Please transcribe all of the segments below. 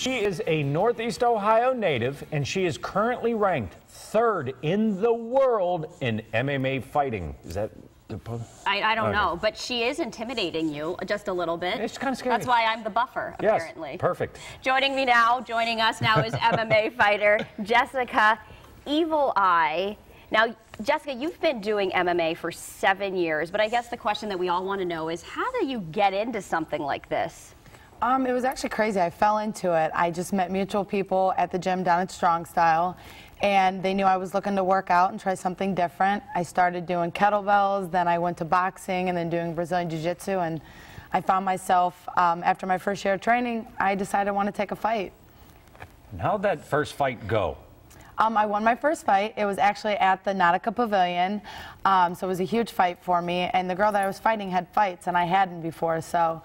She is a Northeast Ohio native, and she is currently ranked 3rd in the world in MMA fighting. Is that... I don't know, but she is intimidating you just a little bit. It's kind of scary. That's why I'm the buffer, apparently. Yes, perfect. Joining us now is MMA fighter Jessica Evil Eye. Now, Jessica, you've been doing MMA for 7 years, but I guess the question that we all want to know is, how do you get into something like this? It was actually crazy. I fell into it. I just met mutual people at the gym down at Strong Style, and they knew I was looking to work out and try something different. I started doing kettlebells, then I went to boxing, and then doing Brazilian Jiu-Jitsu, and I found myself, after my first year of training, I decided I want to take a fight. And how'd that first fight go? I won my first fight. It was actually at the Nautica Pavilion, so it was a huge fight for me, and the girl that I was fighting had fights, and I hadn't before, so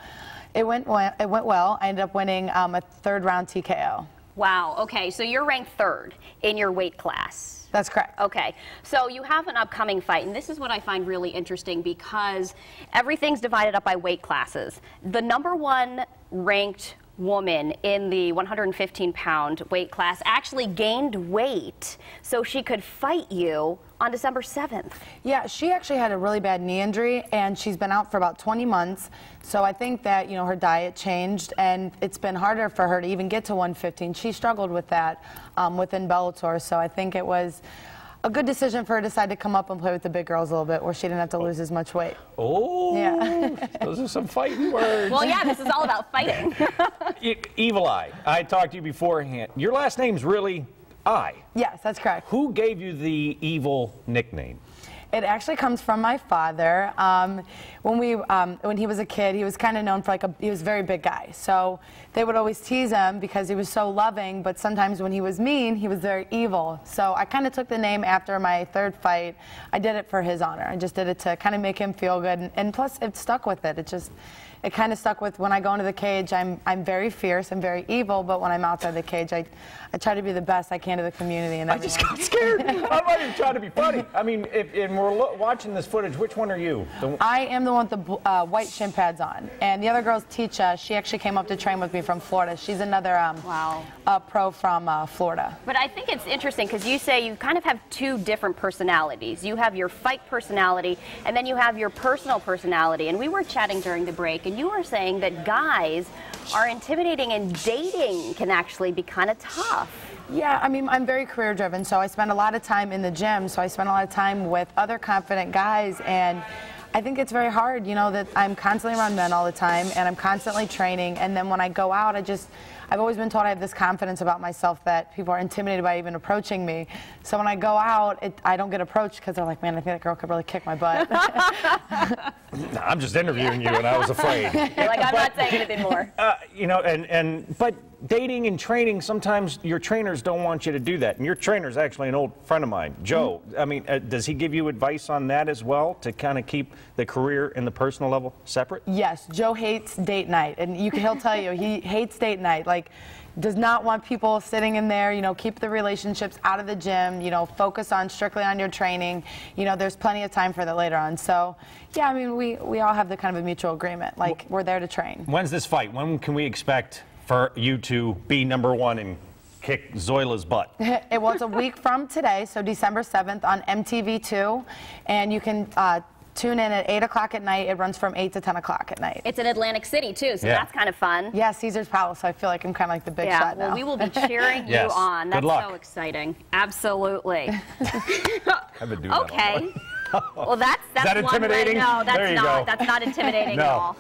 it went well. I ended up winning a 3rd round TKO. Wow, okay, so you're ranked 3rd in your weight class. That's correct. Okay, so you have an upcoming fight, and this is what I find really interesting because everything's divided up by weight classes. The #1 ranked woman in the 115-pound weight class actually gained weight so she could fight you on December 7th. Yeah, she actually had a really bad knee injury, and she's been out for about 20 months. So I think that, you know, her diet changed, and it's been harder for her to even get to 115. She struggled with that within Bellator, so I think it was a good decision for her to decide to come up and play with the big girls a little bit, where she didn't have to lose as much weight. Oh, yeah. Those are some fighting words. Well, yeah, this is all about fighting. Evil Eye, I talked to you beforehand. Your last name's really Eye. Yes, that's correct. Who gave you the evil nickname? It actually comes from my father. When he was a kid, he was kind of known for he was a very big guy. So they would always tease him because he was so loving, but sometimes when he was mean, he was very evil. So I kind of took the name after my 3rd fight. I did it for his honor. I just did it to kind of make him feel good, and plus it stuck with it. It kind of stuck with when I go into the cage, I'm very fierce and very evil, but when I'm outside the cage, I try to be the best I can to the community. And I just got scared. I'm not even trying to be funny. I mean, and we're watching this footage, which one are you? I am the one with the white shin pads on. And the other girl's Teacha. She actually came up to train with me from Florida. She's another pro from Florida. But I think it's interesting because you say you kind of have 2 different personalities. You have your fight personality, and then you have your personal personality. And we were chatting during the break, and you were saying that guys are intimidating and dating can actually be kind of tough. Yeah, I mean, I'm very career driven, so I spend a lot of time in the gym, so I spend a lot of time with other confident guys, and I think it's very hard, you know, that I'm constantly around men all the time, and I'm constantly training, and then when I go out, I've always been told I have this confidence about myself that people are intimidated by even approaching me. So when I go out, I don't get approached because they're like, man, I think that girl could really kick my butt. I'm just interviewing you, and I was afraid. You're like, I'm not saying anything more. You know, but dating and training, sometimes your trainers don't want you to do that. And your trainer's actually an old friend of mine, Joe. I mean, does he give you advice on that as well, to kind of keep the career and the personal level separate? Yes, Joe hates date night, and he'll tell you he hates date night. Like, does not want people sitting in there, you know, keep the relationships out of the gym, you know, focus strictly on your training. You know, there's plenty of time for that later on. So, yeah, I mean, we all have the kind of a mutual agreement. Like, we're there to train. When's this fight? When can we expect for you to be #1 and kick Zoila's butt? Well, it's a week from today, so December 7th on MTV2, and you can tune in at 8 o'clock at night. It runs from 8 to 10 o'clock at night. It's in Atlantic City, too, so that's kind of fun. Yeah, Caesar's Palace, so I feel like I'm kind of like the big shot now. Well, we will be cheering you on. That's so exciting. Absolutely. I've been doing that all well, that's Is that intimidating? No, that's there you not. go. That's not intimidating at all.